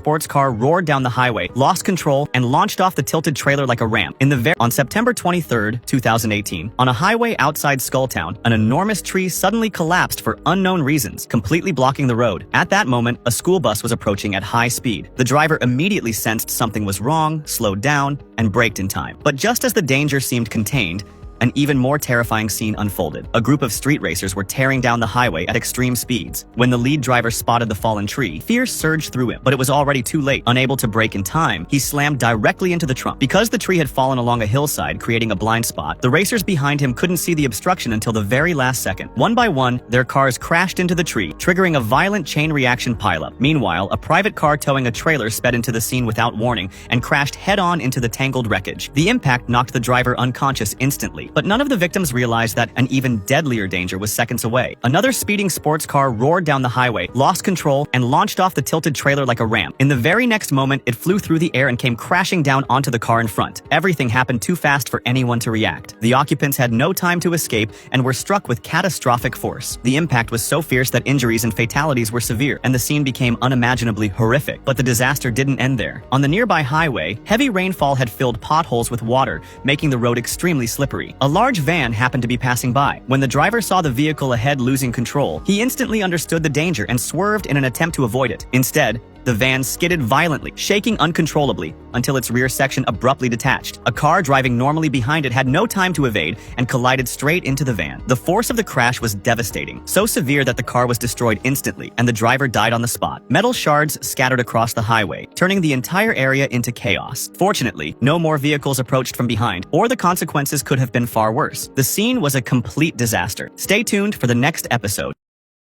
sports car roared down the highway, lost control, and launched off the tilted trailer like a ramp. On September 23, 2018, on a highway outside Skulltown, an enormous tree suddenly collapsed for unknown reasons, completely blocking the road. At that moment, a school bus was approaching at high speed. The driver immediately sensed something was wrong, slowed down, and braked in time. But just as the danger seemed contained, an even more terrifying scene unfolded. A group of street racers were tearing down the highway at extreme speeds. When the lead driver spotted the fallen tree, fear surged through him, but it was already too late. Unable to brake in time, he slammed directly into the trunk. Because the tree had fallen along a hillside, creating a blind spot, the racers behind him couldn't see the obstruction until the very last second. One by one, their cars crashed into the tree, triggering a violent chain reaction pileup. Meanwhile, a private car towing a trailer sped into the scene without warning and crashed head-on into the tangled wreckage. The impact knocked the driver unconscious instantly, but none of the victims realized that an even deadlier danger was seconds away. Another speeding sports car roared down the highway, lost control, and launched off the tilted trailer like a ramp. In the very next moment, it flew through the air and came crashing down onto the car in front. Everything happened too fast for anyone to react. The occupants had no time to escape and were struck with catastrophic force. The impact was so fierce that injuries and fatalities were severe, and the scene became unimaginably horrific. But the disaster didn't end there. On the nearby highway, heavy rainfall had filled potholes with water, making the road extremely slippery. A large van happened to be passing by. When the driver saw the vehicle ahead losing control, he instantly understood the danger and swerved in an attempt to avoid it. Instead, the van skidded violently, shaking uncontrollably, until its rear section abruptly detached. A car driving normally behind it had no time to evade and collided straight into the van. The force of the crash was devastating, so severe that the car was destroyed instantly, and the driver died on the spot. Metal shards scattered across the highway, turning the entire area into chaos. Fortunately, no more vehicles approached from behind, or the consequences could have been far worse. The scene was a complete disaster. Stay tuned for the next episode.